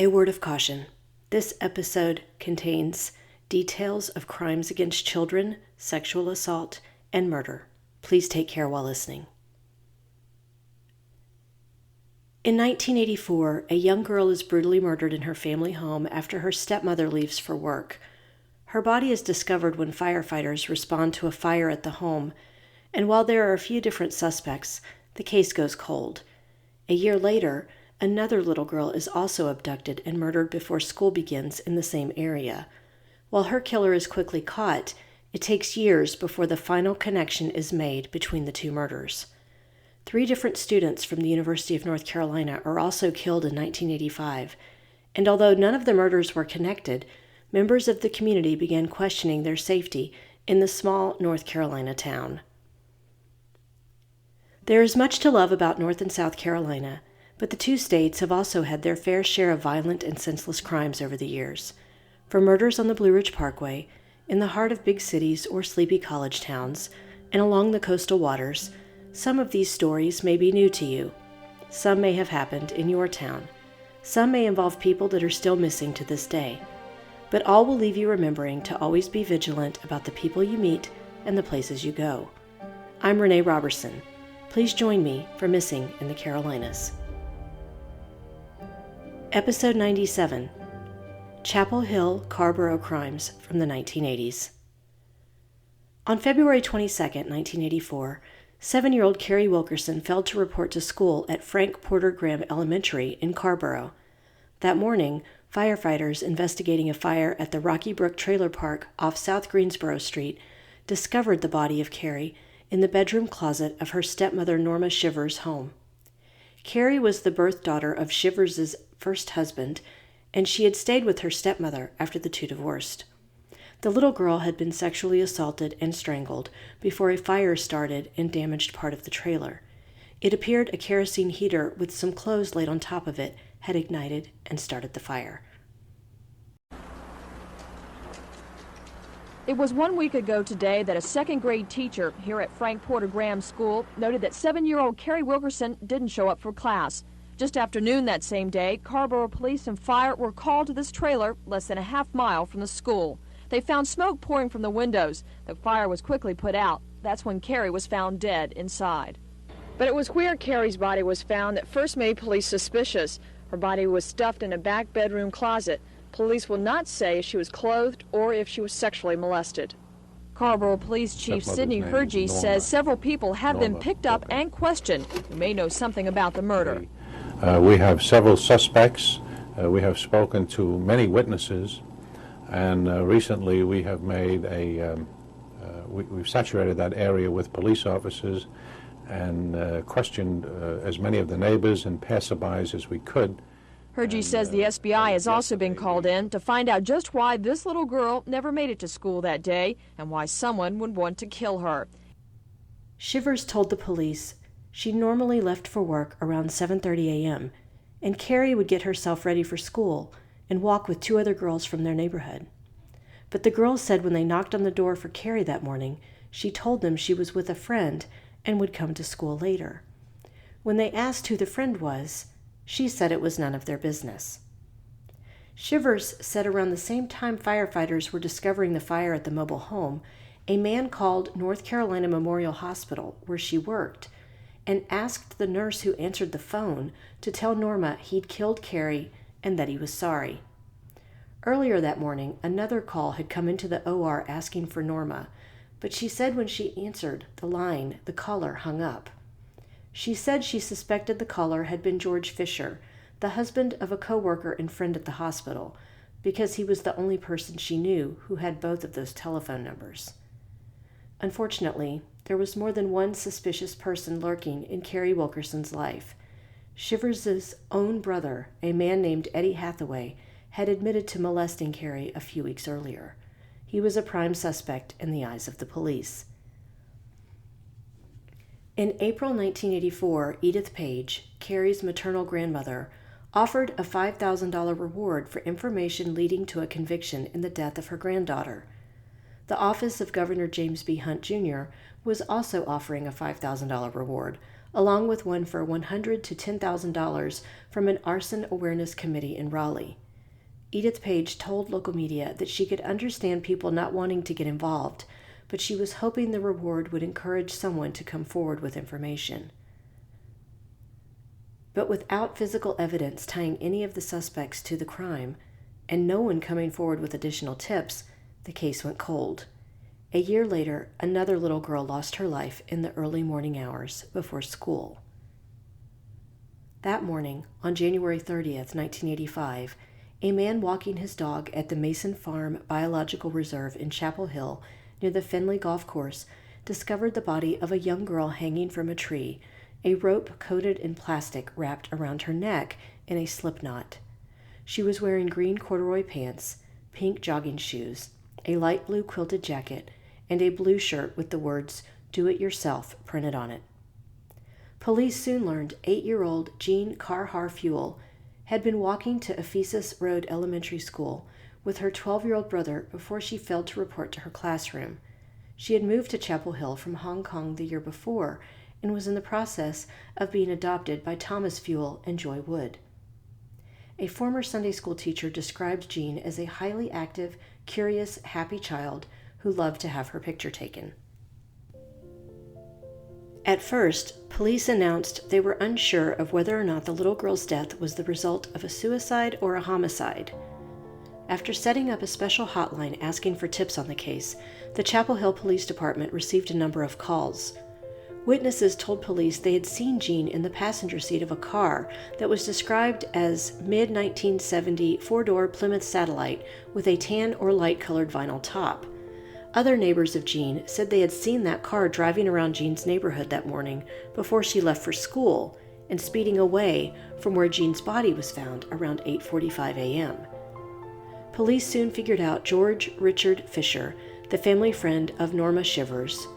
A word of caution. This episode contains details of crimes against children, sexual assault, and murder. Please take care while listening. In 1984, a young girl is brutally murdered in her family home after her stepmother leaves for work. Her body is discovered when firefighters respond to a fire at the home, and while there are a few different suspects, the case goes cold. A year later, another little girl is also abducted and murdered before school begins in the same area. While her killer is quickly caught, it takes years before the final connection is made between the two murders. 3 different students from the University of North Carolina are also killed in 1985, and although none of the murders were connected, members of the community began questioning their safety in the small North Carolina town. There is much to love about North and South Carolina, but the 2 states have also had their fair share of violent and senseless crimes over the years. From murders on the Blue Ridge Parkway, in the heart of big cities or sleepy college towns, and along the coastal waters, some of these stories may be new to you. Some may have happened in your town. Some may involve people that are still missing to this day. But all will leave you remembering to always be vigilant about the people you meet and the places you go. I'm Renee Robertson. Please join me for Missing in the Carolinas. Episode 97, Chapel Hill, Carrboro Crimes from the 1980s. On February 22, 1984, 7-year-old Carrie Wilkerson failed to report to school at Frank Porter Graham Elementary in Carrboro. That morning, firefighters investigating a fire at the Rocky Brook Trailer Park off South Greensboro Street discovered the body of Carrie in the bedroom closet of her stepmother Norma Shivers' home. Carrie was the birth daughter of Shivers' first husband, and she had stayed with her stepmother after the 2 divorced. The little girl had been sexually assaulted and strangled before a fire started and damaged part of the trailer. It appeared a kerosene heater with some clothes laid on top of it had ignited and started the fire. It was 1 week ago today that a second-grade teacher here at Frank Porter Graham School noted that 7-year-old Carrie Wilkerson didn't show up for class. Just after noon that same day, Carrboro police and fire were called to this trailer less than a half-mile from the school. They found smoke pouring from the windows. The fire was quickly put out. That's when Carrie was found dead inside. But it was where Carrie's body was found that first made police suspicious. Her body was stuffed in a back bedroom closet. Police will not say if she was clothed or if she was sexually molested. Carrboro Police Chief Sidney Hergy says several people have been picked up and questioned who may know something about the murder. We have several suspects. We have spoken to many witnesses, and recently we have made we've saturated that area with police officers and questioned as many of the neighbors and passerbys as we could. Hergy says the SBI has also been called in to find out just why this little girl never made it to school that day and why someone would want to kill her. Shivers told the police she normally left for work around 7:30 a.m., and Carrie would get herself ready for school and walk with 2 other girls from their neighborhood. But the girls said when they knocked on the door for Carrie that morning, she told them she was with a friend and would come to school later. When they asked who the friend was, she said it was none of their business. Shivers said around the same time firefighters were discovering the fire at the mobile home, a man called North Carolina Memorial Hospital, where she worked, and asked the nurse who answered the phone to tell Norma he'd killed Carrie and that he was sorry. Earlier that morning, another call had come into the OR asking for Norma, but she said when she answered the line, the caller hung up. She said she suspected the caller had been George Fisher, the husband of a co-worker and friend at the hospital, because he was the only person she knew who had both of those telephone numbers. Unfortunately, there was more than one suspicious person lurking in Carrie Wilkerson's life. Shivers' own brother, a man named Eddie Hathaway, had admitted to molesting Carrie a few weeks earlier. He was a prime suspect in the eyes of the police. In April 1984, Edith Page, Carrie's maternal grandmother, offered a $5,000 reward for information leading to a conviction in the death of her granddaughter. The office of Governor James B. Hunt, Jr. was also offering a $5,000 reward, along with one for $100 to $10,000 from an arson awareness committee in Raleigh. Edith Page told local media that she could understand people not wanting to get involved, but she was hoping the reward would encourage someone to come forward with information. But without physical evidence tying any of the suspects to the crime, and no one coming forward with additional tips, the case went cold. A year later, another little girl lost her life in the early morning hours before school. That morning, on January 30th, 1985, a man walking his dog at the Mason Farm Biological Reserve in Chapel Hill, near the Findlay Golf Course, discovered the body of a young girl hanging from a tree, a rope coated in plastic wrapped around her neck in a slip knot. She was wearing green corduroy pants, pink jogging shoes, a light blue quilted jacket, and a blue shirt with the words, "Do It Yourself," printed on it. Police soon learned 8-year-old Jean Carrboro Fewel had been walking to Ephesus Road Elementary School with her 12-year-old brother before she failed to report to her classroom. She had moved to Chapel Hill from Hong Kong the year before and was in the process of being adopted by Thomas Fewel and Joy Wood. A former Sunday school teacher described Jean as a highly active, curious, happy child who loved to have her picture taken. At first, police announced they were unsure of whether or not the little girl's death was the result of a suicide or a homicide. After setting up a special hotline asking for tips on the case, the Chapel Hill Police Department received a number of calls. Witnesses told police they had seen Jean in the passenger seat of a car that was described as mid-1970 four-door Plymouth Satellite with a tan or light-colored vinyl top. Other neighbors of Jean said they had seen that car driving around Jean's neighborhood that morning before she left for school and speeding away from where Jean's body was found around 8:45 a.m. Police soon figured out George Richard Fisher, the family friend of Norma Shivers,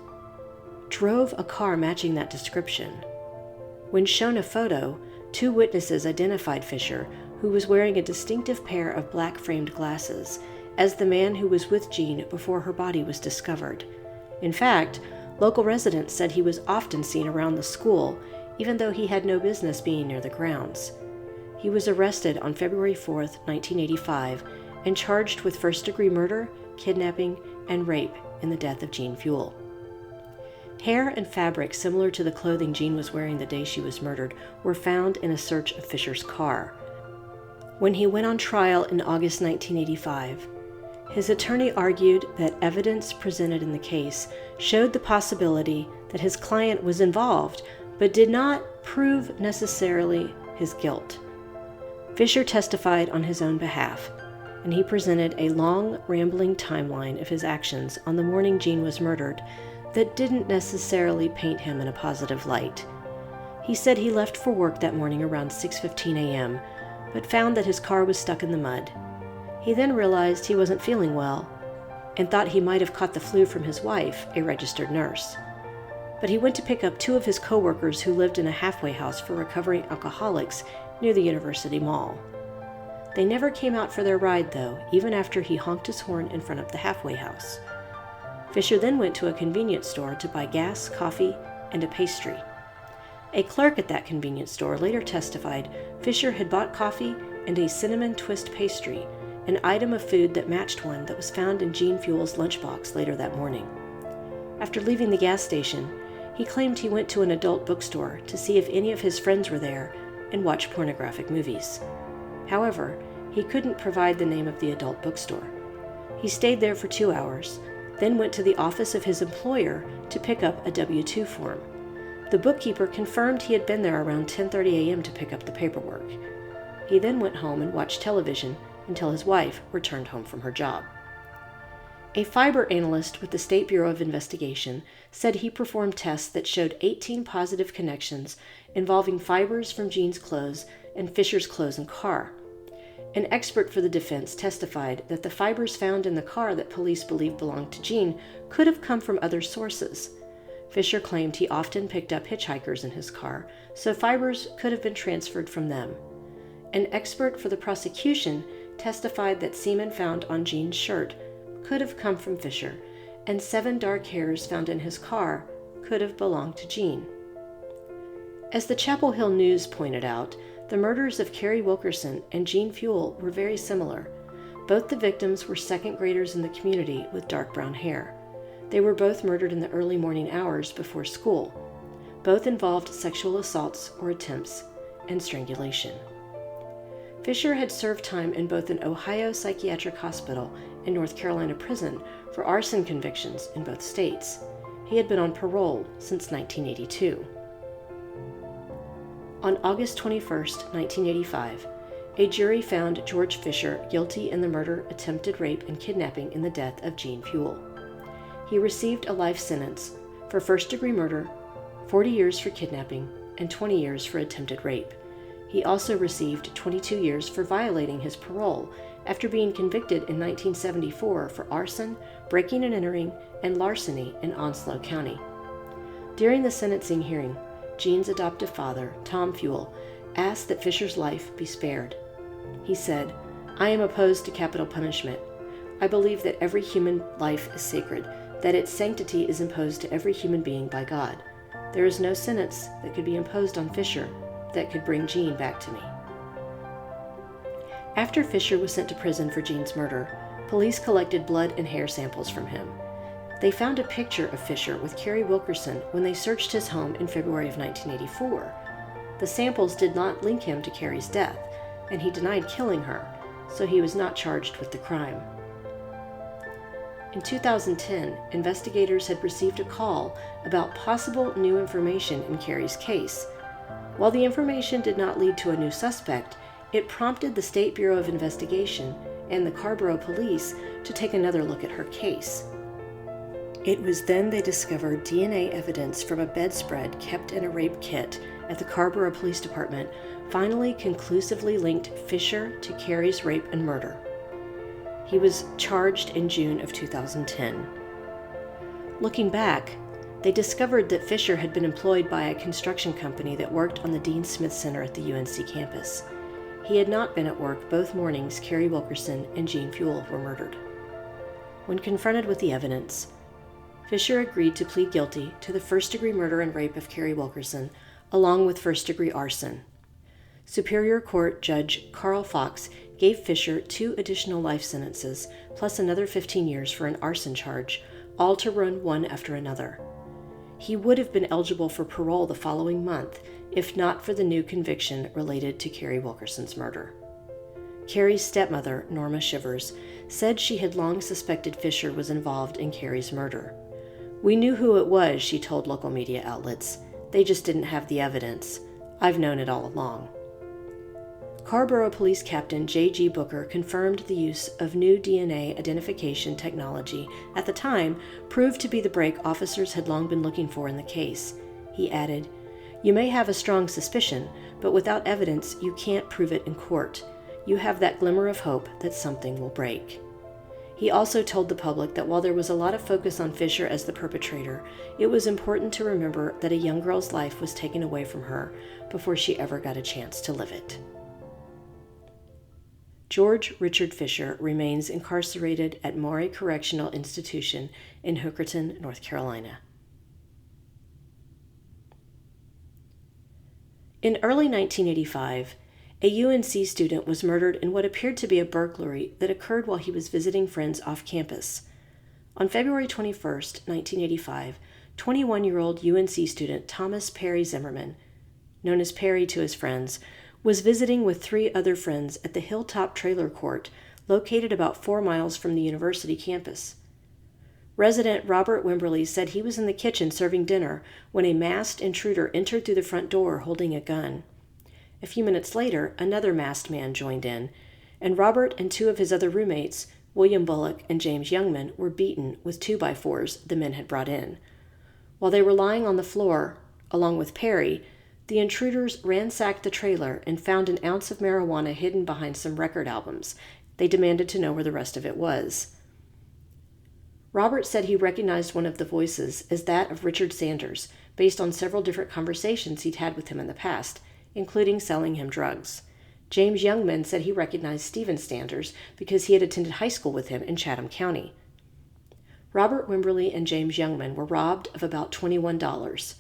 drove a car matching that description. When shown a photo, 2 witnesses identified Fisher, who was wearing a distinctive pair of black-framed glasses, as the man who was with Jean before her body was discovered. In fact, local residents said he was often seen around the school, even though he had no business being near the grounds. He was arrested on February 4, 1985, and charged with first-degree murder, kidnapping, and rape in the death of Jean Fewel. Hair and fabric similar to the clothing Jean was wearing the day she was murdered were found in a search of Fisher's car. When he went on trial in August 1985, his attorney argued that evidence presented in the case showed the possibility that his client was involved, but did not prove necessarily his guilt. Fisher testified on his own behalf, and he presented a long, rambling timeline of his actions on the morning Jean was murdered that didn't necessarily paint him in a positive light. He said he left for work that morning around 6:15 a.m., but found that his car was stuck in the mud. He then realized he wasn't feeling well and thought he might have caught the flu from his wife, a registered nurse. But he went to pick up 2 of his co-workers who lived in a halfway house for recovering alcoholics near the University Mall. They never came out for their ride, though, even after he honked his horn in front of the halfway house. Fisher then went to a convenience store to buy gas, coffee, and a pastry. A clerk at that convenience store later testified Fisher had bought coffee and a cinnamon twist pastry, an item of food that matched one that was found in Jean Fewel's lunchbox later that morning. After leaving the gas station, he claimed he went to an adult bookstore to see if any of his friends were there and watch pornographic movies. However, he couldn't provide the name of the adult bookstore. He stayed there for 2 hours, then went to the office of his employer to pick up a W-2 form. The bookkeeper confirmed he had been there around 10:30 a.m. to pick up the paperwork. He then went home and watched television until his wife returned home from her job. A fiber analyst with the State Bureau of Investigation said he performed tests that showed 18 positive connections involving fibers from Jean's clothes and Fisher's clothes and car. An expert for the defense testified that the fibers found in the car that police believed belonged to Jean could have come from other sources. Fisher claimed he often picked up hitchhikers in his car, so fibers could have been transferred from them. An expert for the prosecution testified that semen found on Jean's shirt could have come from Fisher, and 7 dark hairs found in his car could have belonged to Jean. As the Chapel Hill News pointed out, the murders of Carrie Wilkerson and Jean Fewel were very similar. Both the victims were second graders in the community with dark brown hair. They were both murdered in the early morning hours before school. Both involved sexual assaults or attempts and strangulation. Fisher had served time in both an Ohio psychiatric hospital and North Carolina prison for arson convictions in both states. He had been on parole since 1982. On August 21, 1985, a jury found George Fisher guilty in the murder, attempted rape, and kidnapping in the death of Jean Fewel. He received a life sentence for first-degree murder, 40 years for kidnapping, and 20 years for attempted rape. He also received 22 years for violating his parole after being convicted in 1974 for arson, breaking and entering, and larceny in Onslow County. During the sentencing hearing, Jean's adoptive father, Tom Fewel, asked that Fisher's life be spared. He said, "I am opposed to capital punishment. I believe that every human life is sacred, that its sanctity is imposed to every human being by God. There is no sentence that could be imposed on Fisher that could bring Jean back to me." After Fisher was sent to prison for Jean's murder, police collected blood and hair samples from him. They found a picture of Fisher with Carrie Wilkerson when they searched his home in February of 1984. The samples did not link him to Carrie's death, and he denied killing her, so he was not charged with the crime. In 2010, investigators had received a call about possible new information in Carrie's case. While the information did not lead to a new suspect, it prompted the State Bureau of Investigation and the Carrboro police to take another look at her case. It was then they discovered DNA evidence from a bedspread kept in a rape kit at the Carrboro Police Department finally conclusively linked Fisher to Carrie's rape and murder. He was charged in June of 2010. Looking back, they discovered that Fisher had been employed by a construction company that worked on the Dean Smith Center at the UNC campus. He had not been at work both mornings Carrie Wilkerson and Jean Fewel were murdered. When confronted with the evidence, Fisher agreed to plead guilty to the first-degree murder and rape of Carrie Wilkerson, along with first-degree arson. Superior Court Judge Carl Fox gave Fisher 2 additional life sentences, plus another 15 years for an arson charge, all to run one after another. He would have been eligible for parole the following month, if not for the new conviction related to Carrie Wilkerson's murder. Carrie's stepmother, Norma Shivers, said she had long suspected Fisher was involved in Carrie's murder. "We knew who it was," she told local media outlets. "They just didn't have the evidence. I've known it all along." Carrboro Police Captain J.G. Booker confirmed the use of new DNA identification technology at the time proved to be the break officers had long been looking for in the case. He added, "You may have a strong suspicion, but without evidence you can't prove it in court. You have that glimmer of hope that something will break." He also told the public that while there was a lot of focus on Fisher as the perpetrator, it was important to remember that a young girl's life was taken away from her before she ever got a chance to live it. George Richard Fisher remains incarcerated at Maury Correctional Institution in Hookerton, North Carolina. In early 1985, a UNC student was murdered in what appeared to be a burglary that occurred while he was visiting friends off campus. On February 21, 1985, 21-year-old UNC student Thomas Perry Zimmerman, known as Perry to his friends, was visiting with 3 other friends at the Hilltop Trailer Court, located about 4 miles from the university campus. Resident Robert Wimberly said he was in the kitchen serving dinner when a masked intruder entered through the front door holding a gun. A few minutes later, another masked man joined in, and Robert and 2 of his other roommates, William Bullock and James Youngman, were beaten with 2x4s the men had brought in. While they were lying on the floor, along with Perry, the intruders ransacked the trailer and found an ounce of marijuana hidden behind some record albums. They demanded to know where the rest of it was. Robert said he recognized one of the voices as that of Richard Sanders, based on several different conversations he'd had with him in the past, including selling him drugs. James Youngman said he recognized Stephen Sanders because he had attended high school with him in Chatham County. Robert Wimberly and James Youngman were robbed of about $21.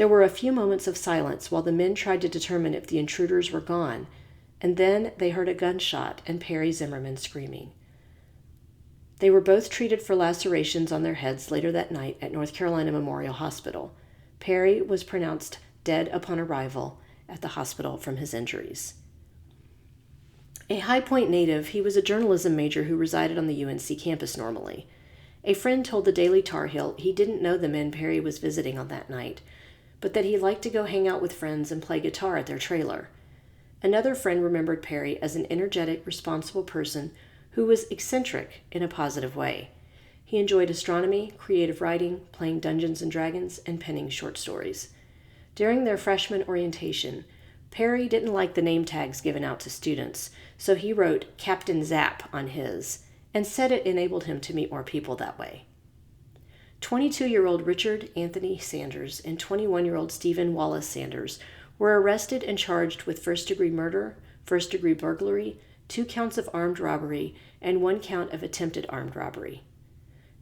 There were a few moments of silence while the men tried to determine if the intruders were gone, and then they heard a gunshot and Perry Zimmerman screaming. They were both treated for lacerations on their heads later that night at North Carolina Memorial Hospital. Perry was pronounced dead upon arrival at the hospital from his injuries. A High Point native, he was a journalism major who resided on the UNC campus normally. A friend told the Daily Tar Heel he didn't know the men Perry was visiting on that night, but that he liked to go hang out with friends and play guitar at their trailer. Another friend remembered Perry as an energetic, responsible person who was eccentric in a positive way. He enjoyed astronomy, creative writing, playing Dungeons and Dragons, and penning short stories. During their freshman orientation, Perry didn't like the name tags given out to students, so he wrote Captain Zap on his, and said it enabled him to meet more people that way. 22-year-old Richard Anthony Sanders and 21-year-old Stephen Wallace Sanders were arrested and charged with first-degree murder, first-degree burglary, 2 counts of armed robbery, and 1 count of attempted armed robbery.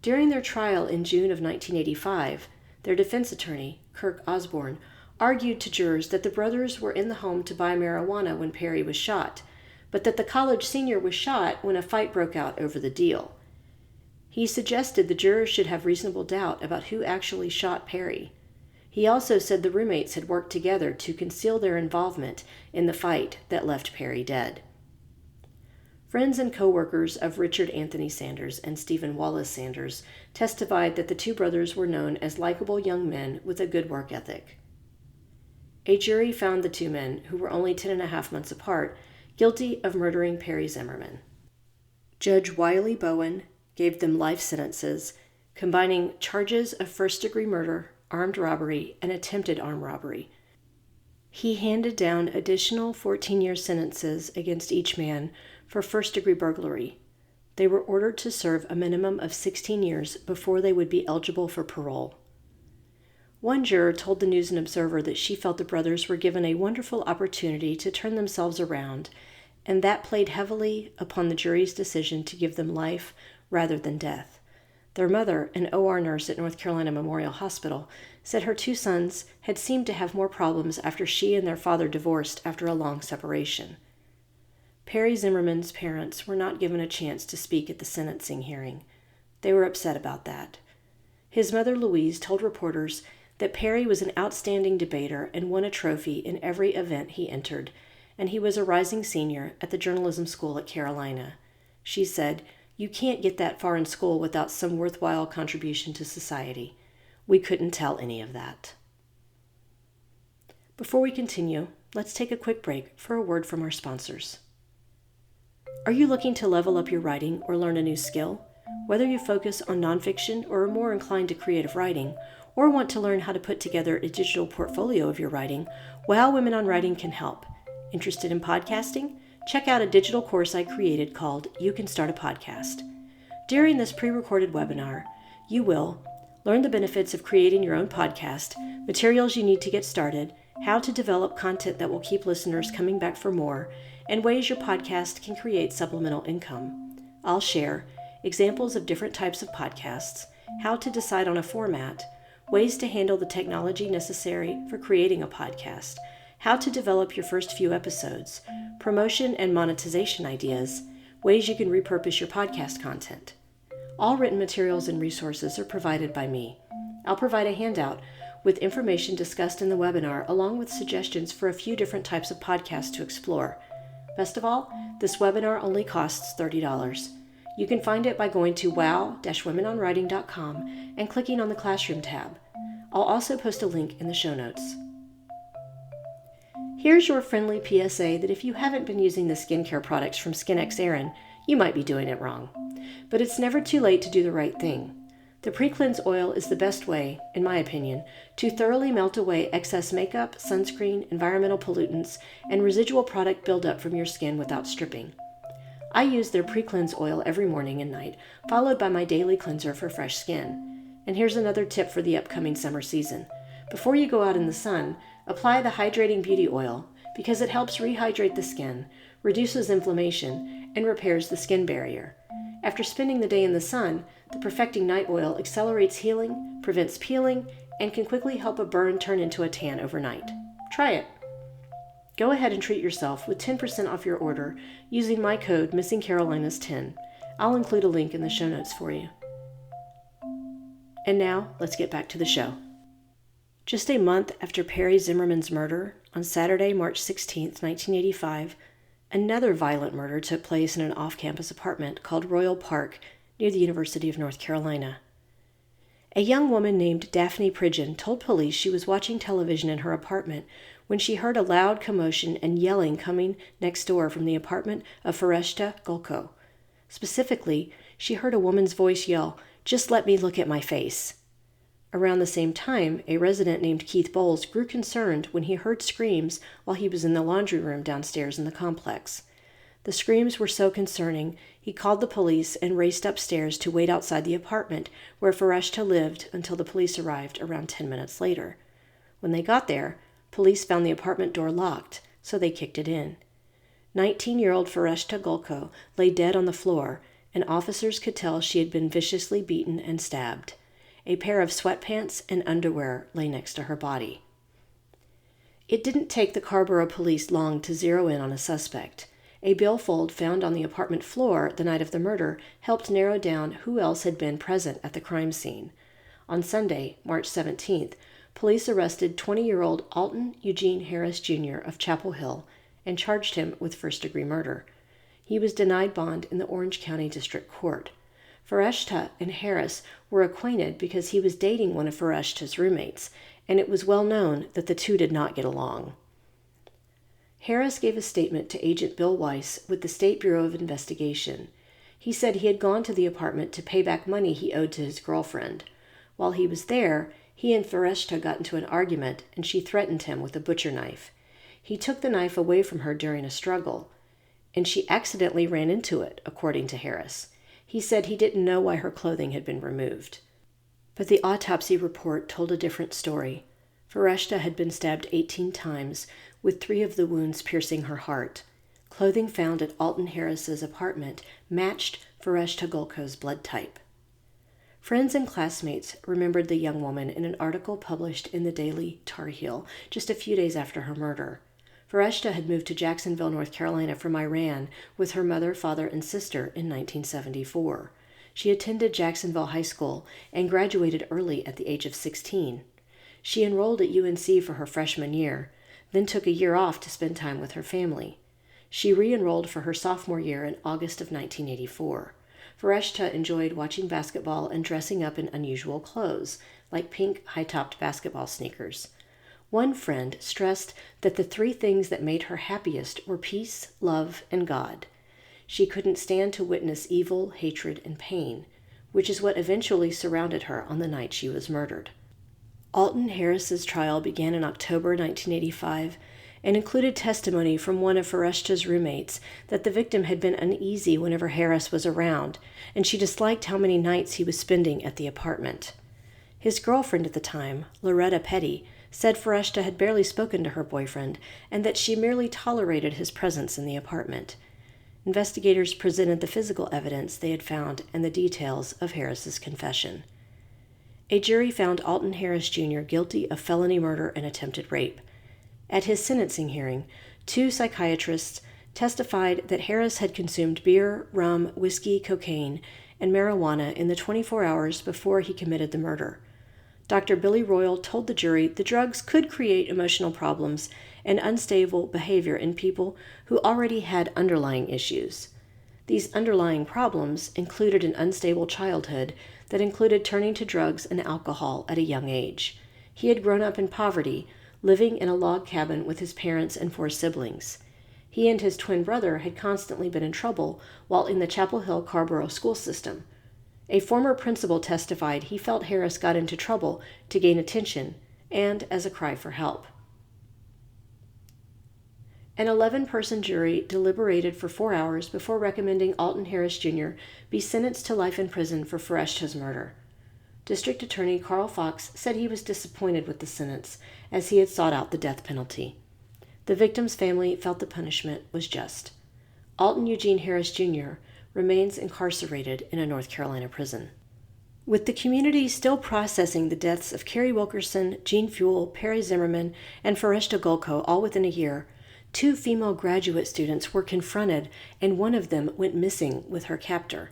During their trial in June of 1985, their defense attorney, Kirk Osborne, argued to jurors that the brothers were in the home to buy marijuana when Perry was shot, but that the college senior was shot when a fight broke out over the deal. He suggested the jurors should have reasonable doubt about who actually shot Perry. He also said the roommates had worked together to conceal their involvement in the fight that left Perry dead. Friends and co-workers of Richard Anthony Sanders and Stephen Wallace Sanders testified that the 2 brothers were known as likable young men with a good work ethic. A jury found the 2 men, who were only 10.5 months apart, guilty of murdering Perry Zimmerman. Judge Wiley Bowen gave them life sentences, combining charges of first-degree murder, armed robbery, and attempted armed robbery. He handed down additional 14-year sentences against each man for first-degree burglary. They were ordered to serve a minimum of 16 years before they would be eligible for parole. One juror told the News and Observer that she felt the brothers were given a wonderful opportunity to turn themselves around, and that played heavily upon the jury's decision to give them life rather than death. Their mother, an OR nurse at North Carolina Memorial Hospital, said her 2 sons had seemed to have more problems after she and their father divorced after a long separation. Perry Zimmerman's parents were not given a chance to speak at the sentencing hearing. They were upset about that. His mother, Louise, told reporters that Perry was an outstanding debater and won a trophy in every event he entered, and he was a rising senior at the journalism school at Carolina. She said, "You can't get that far in school without some worthwhile contribution to society. We couldn't tell any of that." Before we continue, let's take a quick break for a word from our sponsors. Are you looking to level up your writing or learn a new skill? Whether you focus on nonfiction or are more inclined to creative writing, or want to learn how to put together a digital portfolio of your writing, Wow Women on Writing can help. Interested in podcasting? Check out a digital course I created called You Can Start a Podcast. During this pre-recorded webinar, you will learn the benefits of creating your own podcast, materials you need to get started, how to develop content that will keep listeners coming back for more, and ways your podcast can create supplemental income. I'll share examples of different types of podcasts, how to decide on a format, ways to handle the technology necessary for creating a podcast, how to develop your first few episodes, promotion and monetization ideas, ways you can repurpose your podcast content. All written materials and resources are provided by me. I'll provide a handout with information discussed in the webinar along with suggestions for a few different types of podcasts to explore. Best of all, this webinar only costs $30. You can find it by going to wow-womenonwriting.com and clicking on the Classroom tab. I'll also post a link in the show notes. Here's your friendly PSA that if you haven't been using the skincare products from SkinX Erin, you might be doing it wrong. But it's never too late to do the right thing. The pre-cleanse oil is the best way, in my opinion, to thoroughly melt away excess makeup, sunscreen, environmental pollutants, and residual product buildup from your skin without stripping. I use their pre-cleanse oil every morning and night, followed by my daily cleanser for fresh skin. And here's another tip for the upcoming summer season. Before you go out in the sun, apply the hydrating beauty oil because it helps rehydrate the skin, reduces inflammation, and repairs the skin barrier. After spending the day in the sun, the Perfecting Night Oil accelerates healing, prevents peeling, and can quickly help a burn turn into a tan overnight. Try it. Go ahead and treat yourself with 10% off your order using my code MissingCarolinas10. I'll include a link in the show notes for you. And now, let's get back to the show. Just a month after Perry Zimmerman's murder, on Saturday, March 16, 1985, another violent murder took place in an off-campus apartment called Royal Park near the University of North Carolina. A young woman named Daphne Pridgeon told police she was watching television in her apartment when she heard a loud commotion and yelling coming next door from the apartment of Freshteh Golkho. Specifically, she heard a woman's voice yell, "Just let me look at my face." Around the same time, a resident named Keith Bowles grew concerned when he heard screams while he was in the laundry room downstairs in the complex. The screams were so concerning, he called the police and raced upstairs to wait outside the apartment where Freshteh lived until the police arrived around 10 minutes later. When they got there, police found the apartment door locked, so they kicked it in. 19-year-old Freshteh Golkho lay dead on the floor, and officers could tell she had been viciously beaten and stabbed. A pair of sweatpants and underwear lay next to her body. It didn't take the Carrboro police long to zero in on a suspect. A billfold found on the apartment floor the night of the murder helped narrow down who else had been present at the crime scene. On Sunday, March 17th, police arrested 20-year-old Alton Eugene Harris Jr. of Chapel Hill and charged him with first-degree murder. He was denied bond in the Orange County District Court. Freshteh and Harris were acquainted because he was dating one of Freshteh's roommates, and it was well known that the two did not get along. Harris gave a statement to Agent Bill Weiss with the State Bureau of Investigation. He said he had gone to the apartment to pay back money he owed to his girlfriend. While he was there, he and Freshteh got into an argument, and she threatened him with a butcher knife. He took the knife away from her during a struggle, and she accidentally ran into it, according to Harris. He said he didn't know why her clothing had been removed. But the autopsy report told a different story. Freshteh had been stabbed 18 times, with 3 of the wounds piercing her heart. Clothing found at Alton Harris's apartment matched Freshteh Golkho's blood type. Friends and classmates remembered the young woman in an article published in the Daily Tar Heel just a few days after her murder. Freshteh had moved to Jacksonville, North Carolina from Iran with her mother, father, and sister in 1974. She attended Jacksonville High School and graduated early at the age of 16. She enrolled at UNC for her freshman year, then took a year off to spend time with her family. She re-enrolled for her sophomore year in August of 1984. Freshteh enjoyed watching basketball and dressing up in unusual clothes, like pink high-topped basketball sneakers. One friend stressed that the 3 things that made her happiest were peace, love, and God. She couldn't stand to witness evil, hatred, and pain, which is what eventually surrounded her on the night she was murdered. Alton Harris's trial began in October 1985 and included testimony from one of Freshteh's roommates that the victim had been uneasy whenever Harris was around, and she disliked how many nights he was spending at the apartment. His girlfriend at the time, Loretta Petty, said Freshteh had barely spoken to her boyfriend and that she merely tolerated his presence in the apartment. Investigators presented the physical evidence they had found and the details of Harris's confession. A jury found Alton Harris Jr. guilty of felony murder and attempted rape. At his sentencing hearing, 2 psychiatrists testified that Harris had consumed beer, rum, whiskey, cocaine, and marijuana in the 24 hours before he committed the murder. Dr. Billy Royal told the jury the drugs could create emotional problems and unstable behavior in people who already had underlying issues. These underlying problems included an unstable childhood that included turning to drugs and alcohol at a young age. He had grown up in poverty, living in a log cabin with his parents and 4 siblings. He and his twin brother had constantly been in trouble while in the Chapel Hill Carrboro school system. A former principal testified he felt Harris got into trouble to gain attention and as a cry for help. An 11-person jury deliberated for 4 hours before recommending Alton Harris Jr. be sentenced to life in prison for Freshteh's murder. District Attorney Carl Fox said he was disappointed with the sentence, as he had sought out the death penalty. The victim's family felt the punishment was just. Alton Eugene Harris Jr. remains incarcerated in a North Carolina prison. With the community still processing the deaths of Carrie Wilkerson, Jean Fewel, Perry Zimmerman, and Freshteh Golkho all within a year, 2 female graduate students were confronted, and one of them went missing with her captor.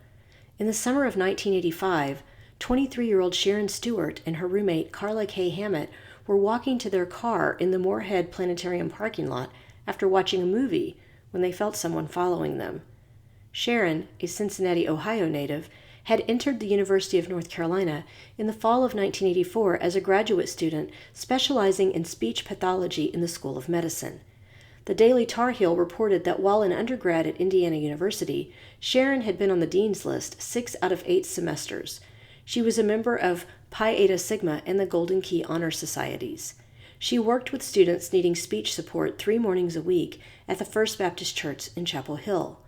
In the summer of 1985, 23-year-old Sharon Stewart and her roommate Carla K. Hammett were walking to their car in the Moorhead Planetarium parking lot after watching a movie when they felt someone following them. Sharon, a Cincinnati, Ohio native, had entered the University of North Carolina in the fall of 1984 as a graduate student specializing in speech pathology in the School of Medicine. The Daily Tar Heel reported that while an undergrad at Indiana University, Sharon had been on the dean's list 6 out of 8 semesters. She was a member of Pi Eta Sigma and the Golden Key Honor Societies. She worked with students needing speech support 3 mornings a week at the First Baptist Church in Chapel Hill.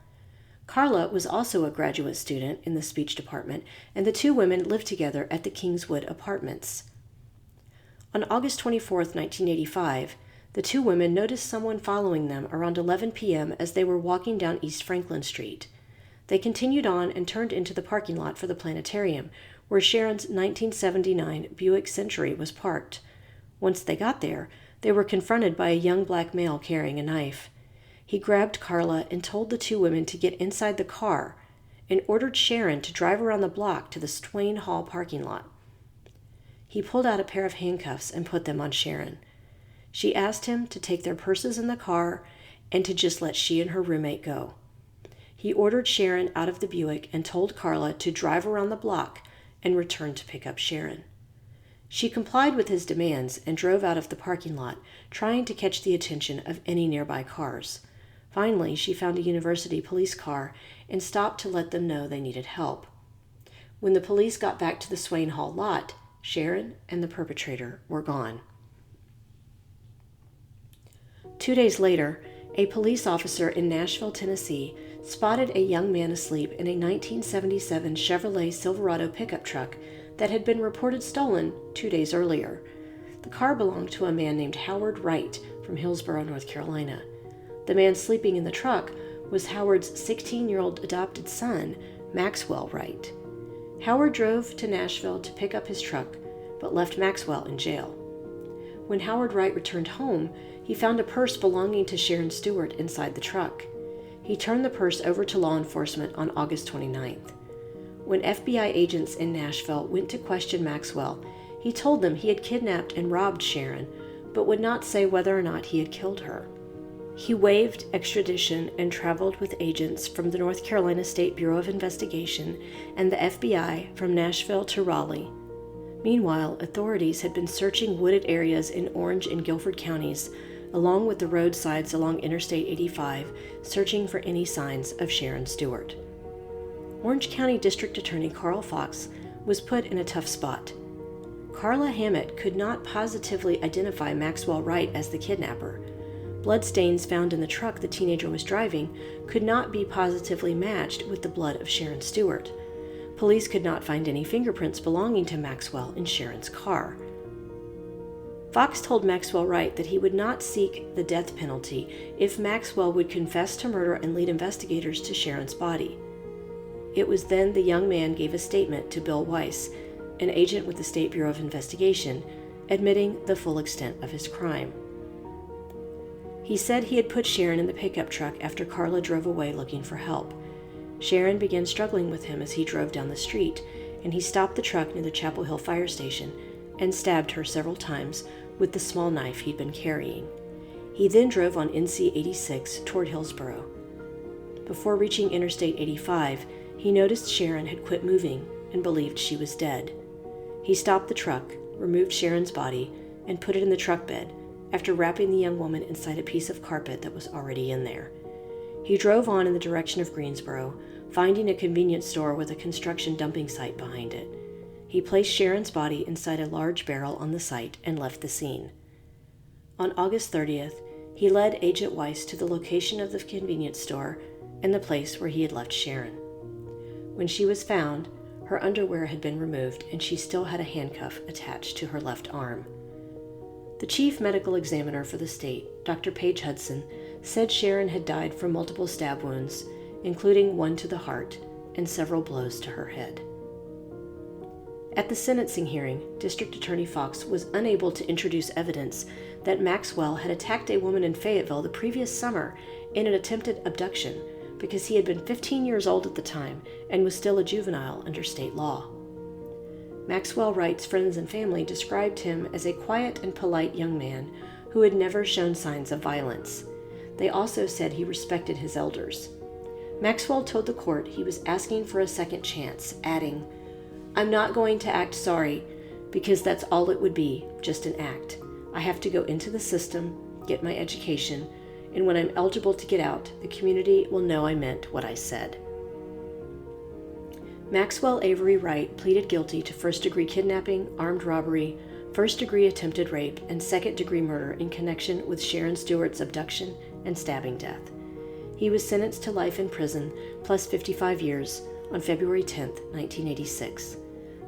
Carla was also a graduate student in the speech department, and the 2 women lived together at the Kingswood Apartments. On August 24, 1985, the 2 women noticed someone following them around 11 p.m. as they were walking down East Franklin Street. They continued on and turned into the parking lot for the planetarium, where Sharon's 1979 Buick Century was parked. Once they got there, they were confronted by a young black male carrying a knife. He grabbed Carla and told the 2 women to get inside the car and ordered Sharon to drive around the block to the Swain Hall parking lot. He pulled out a pair of handcuffs and put them on Sharon. She asked him to take their purses in the car and to just let she and her roommate go. He ordered Sharon out of the Buick and told Carla to drive around the block and return to pick up Sharon. She complied with his demands and drove out of the parking lot, trying to catch the attention of any nearby cars. Finally, she found a university police car and stopped to let them know they needed help. When the police got back to the Swain Hall lot, Sharon and the perpetrator were gone. 2 days later, a police officer in Nashville, Tennessee, spotted a young man asleep in a 1977 Chevrolet Silverado pickup truck that had been reported stolen 2 days earlier. The car belonged to a man named Howard Wright from Hillsborough, North Carolina. The man sleeping in the truck was Howard's 16-year-old adopted son, Maxwell Wright. Howard drove to Nashville to pick up his truck, but left Maxwell in jail. When Howard Wright returned home, he found a purse belonging to Sharon Stewart inside the truck. He turned the purse over to law enforcement on August 29th. When FBI agents in Nashville went to question Maxwell, he told them he had kidnapped and robbed Sharon, but would not say whether or not he had killed her. He waived extradition and traveled with agents from the North Carolina State Bureau of Investigation and the FBI from Nashville to Raleigh. Meanwhile, authorities had been searching wooded areas in Orange and Guilford counties, along with the roadsides along Interstate 85, searching for any signs of Sharon Stewart. Orange County District Attorney Carl Fox was put in a tough spot. Carla Hammett could not positively identify Maxwell Wright as the kidnapper. Bloodstains found in the truck the teenager was driving could not be positively matched with the blood of Sharon Stewart. Police could not find any fingerprints belonging to Maxwell in Sharon's car. Fox told Maxwell Wright that he would not seek the death penalty if Maxwell would confess to murder and lead investigators to Sharon's body. It was then the young man gave a statement to Bill Weiss, an agent with the State Bureau of Investigation, admitting the full extent of his crime. He said he had put Sharon in the pickup truck after Carla drove away looking for help. Sharon began struggling with him as he drove down the street, and he stopped the truck near the Chapel Hill fire station and stabbed her several times with the small knife he'd been carrying. He then drove on NC 86 toward Hillsborough. Before reaching Interstate 85, he noticed Sharon had quit moving and believed she was dead. He stopped the truck, removed Sharon's body, and put it in the truck bed after wrapping the young woman inside a piece of carpet that was already in there. He drove on in the direction of Greensboro, finding a convenience store with a construction dumping site behind it. He placed Sharon's body inside a large barrel on the site and left the scene. On August 30th, he led Agent Weiss to the location of the convenience store and the place where he had left Sharon. When she was found, her underwear had been removed and she still had a handcuff attached to her left arm. The chief medical examiner for the state, Dr. Paige Hudson, said Sharon had died from multiple stab wounds, including one to the heart and several blows to her head. At the sentencing hearing, District Attorney Fox was unable to introduce evidence that Maxwell had attacked a woman in Fayetteville the previous summer in an attempted abduction because he had been 15 years old at the time and was still a juvenile under state law. Maxwell Wright's friends and family described him as a quiet and polite young man who had never shown signs of violence. They also said he respected his elders. Maxwell told the court he was asking for a second chance, adding, "I'm not going to act sorry because that's all it would be, just an act. I have to go into the system, get my education, and when I'm eligible to get out, the community will know I meant what I said." Maxwell Avery Wright pleaded guilty to first-degree kidnapping, armed robbery, first-degree attempted rape, and second-degree murder in connection with Sharon Stewart's abduction and stabbing death. He was sentenced to life in prison plus 55 years on February 10, 1986.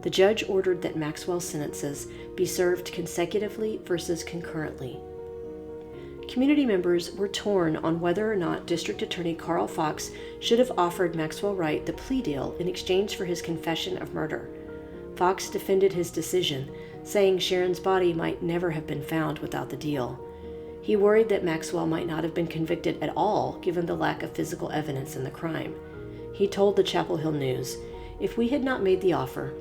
The judge ordered that Maxwell's sentences be served consecutively versus concurrently. Community members were torn on whether or not District Attorney Carl Fox should have offered Maxwell Wright the plea deal in exchange for his confession of murder. Fox defended his decision, saying Sharon's body might never have been found without the deal. He worried that Maxwell might not have been convicted at all given the lack of physical evidence in the crime. He told the Chapel Hill News, "If we had not made the offer,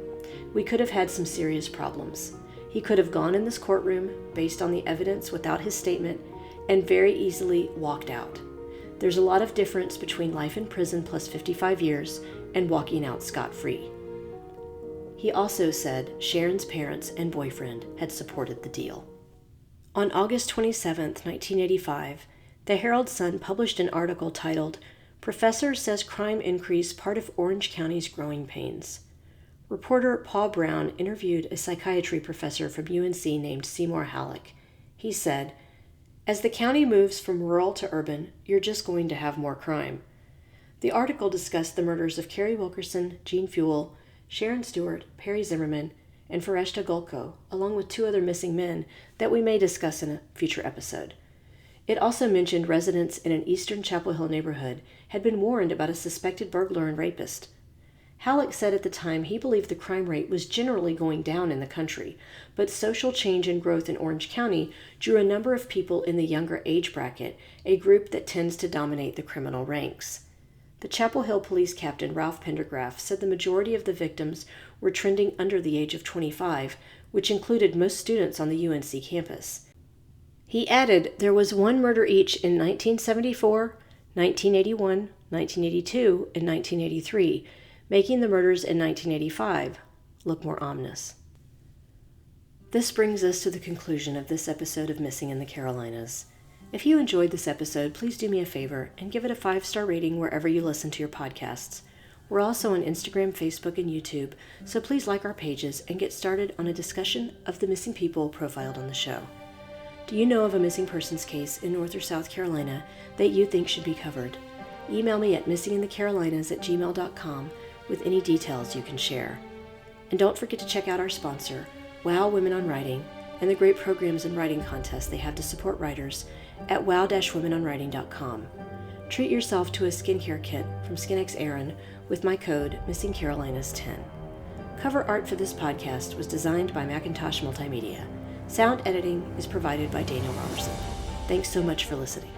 we could have had some serious problems. He could have gone in this courtroom based on the evidence without his statement and very easily walked out. There's a lot of difference between life in prison plus 55 years and walking out scot-free." He also said Sharon's parents and boyfriend had supported the deal. On August 27, 1985, the Herald-Sun published an article titled, "Professor Says Crime Increase Part of Orange County's Growing Pains." Reporter Paul Brown interviewed a psychiatry professor from UNC named Seymour Halleck. He said, "As the county moves from rural to urban, you're just going to have more crime." The article discussed the murders of Carrie Wilkerson, Jean Fewel, Sharon Stewart, Perry Zimmerman, and Freshteh Golkho, along with 2 other missing men that we may discuss in a future episode. It also mentioned residents in an eastern Chapel Hill neighborhood had been warned about a suspected burglar and rapist. Halleck said at the time he believed the crime rate was generally going down in the country, but social change and growth in Orange County drew a number of people in the younger age bracket, a group that tends to dominate the criminal ranks. The Chapel Hill police captain Ralph Pendergraft said the majority of the victims were trending under the age of 25, which included most students on the UNC campus. He added there was 1 murder each in 1974, 1981, 1982, and 1983, making the murders in 1985 look more ominous. This brings us to the conclusion of this episode of Missing in the Carolinas. If you enjoyed this episode, please do me a favor and give it a 5-star rating wherever you listen to your podcasts. We're also on Instagram, Facebook, and YouTube, so please like our pages and get started on a discussion of the missing people profiled on the show. Do you know of a missing persons case in North or South Carolina that you think should be covered? Email me at missinginthecarolinas@gmail.com with any details you can share. And don't forget to check out our sponsor, WOW Women on Writing, and the great programs and writing contests they have to support writers at wow-womenonwriting.com. Treat yourself to a skincare kit from SkinX Erin with my code MissingCarolinas10. Cover art for this podcast was designed by Macintosh Multimedia. Sound editing is provided by Daniel Robertson. Thanks so much for listening.